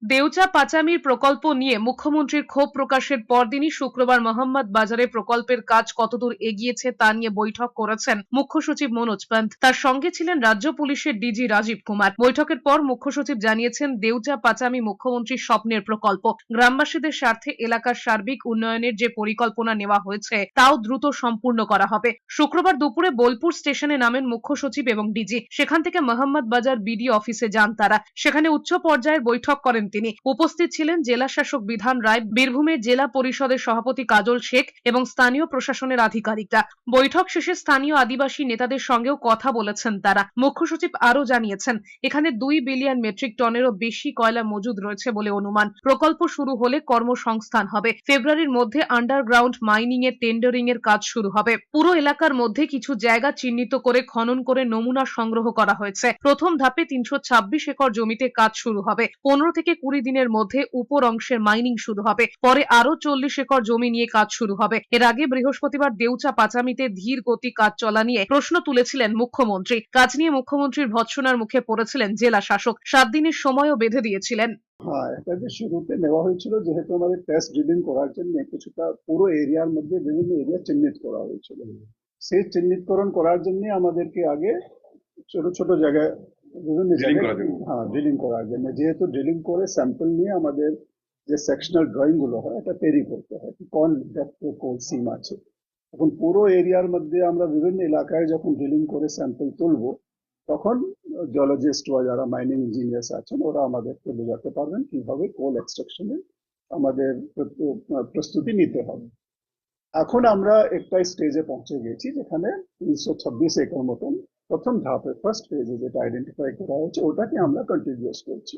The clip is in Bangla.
দেউচা পাচামির প্রকল্প নিয়ে মুখ্যমন্ত্রীর ক্ষোভ প্রকাশের পরদিনই শুক্রবার মোহাম্মদ বাজারে প্রকল্পের কাজ কতদূর এগিয়েছে তা নিয়ে বৈঠক করেছেন মুখ্য সচিব মনোজ পান্থ। তার সঙ্গে ছিলেন রাজ্য পুলিশের ডিজি রাজীব কুমার। বৈঠকের পর মুখ্য সচিব জানিয়েছেন, দেউচা পাচামি মুখ্যমন্ত্রীর স্বপ্নের প্রকল্প। গ্রামবাসীদের স্বার্থে এলাকার সার্বিক উন্নয়নের যে পরিকল্পনা নেওয়া হয়েছে তাও দ্রুত সম্পূর্ণ করা হবে। শুক্রবার দুপুরে বোলপুর স্টেশনে নামেন মুখ্য সচিব এবং ডিজি। সেখান থেকে মোহাম্মদ বাজার বিডি অফিসে যান তারা। সেখানে উচ্চ পর্যায়ের বৈঠক করেন তিনি। উপস্থিত ছিলেন জেলা শাসক বিধান রায়, বীরভূমের জেলা পরিষদের সভাপতি কাজল শেখ এবং স্থানীয় প্রশাসনের আধিকারিকরা। বৈঠক শেষে স্থানীয় আদিবাসী নেতাদের সঙ্গেও কথা বলেছেন তারা। মুখ্য সচিব আরও জানিয়েছেন, এখানে 2 বিলিয়ন মেট্রিক টনেরও বেশি কয়লা মজুদ রয়েছে বলে অনুমান। প্রকল্প শুরু হলে কর্মসংস্থান হবে। ফেব্রুয়ারির মধ্যে আন্ডারগ্রাউন্ড মাইনিং এর টেন্ডারিং এর কাজ শুরু হবে। পুরো এলাকার মধ্যে কিছু জায়গা চিহ্নিত করে খনন করে নমুনা সংগ্রহ করা হয়েছে। প্রথম ধাপে 326 একর জমিতে কাজ শুরু হবে। 15 থেকে 20 দিনের মধ্যে উপর অংশের মাইনিং শুরু হবে। পরে আরো 40 একর জমি নিয়ে কাজ শুরু হবে। এর আগে বৃহস্পতিবার দেউচা পাচামিতে ধীর গতি কাজ চলা নিয়ে প্রশ্ন তুলেছিলেন মুখ্যমন্ত্রী। কাজ নিয়ে মুখ্যমন্ত্রীর ভৎসনার মুখে পড়েছিলেন জেলা শাসক। 7 দিনের সময়ও বেঁধে দিয়েছিলেন। হ্যাঁ, এটা যে শুরুতে নেওয়া হয়েছিল, যেহেতু আমাদের টেস্ট ড্রিলিং করার জন্য কিছুটা পুরো এরিয়ার মধ্যে বিভিন্ন এরিয়া চিহ্নিত করা হয়েছিল। সেই চিহ্নিতকরণ করার জন্য আমাদেরকে আগে ছোট ছোট জায়গায় বিভিন্ন জায়গায় ড্রিলিং করার জন্য, যেহেতু ড্রিলিং করে স্যাম্পল নিয়ে আমাদের যে সেকশনাল ড্রয়িং গুলো হয় এটা তৈরি করতে হয়, কোন ডেপথে কোন সিম আছে। এখন পুরো এরিয়ার মধ্যে আমরা বিভিন্ন এলাকায় যখন ড্রিলিং করে স্যাম্পল তুলবো, তখন জিওলজিস্ট বা যারা মাইনিং ইঞ্জিনিয়ার্স আছেন ওরা আমাদেরকে বোঝাতে পারবেন কিভাবে কোল এক্সট্রাকশনে আমাদের প্রস্তুতি নিতে হবে। এখন আমরা একটা স্টেজে পৌঁছে গেছি যেখানে 326 একর মতন প্রথম ধাপে ফার্স্ট ফেজে যেটা আইডেন্টিফাই করা হয়েছে ওটাকে আমরা কন্টিনিউয়াস করছি।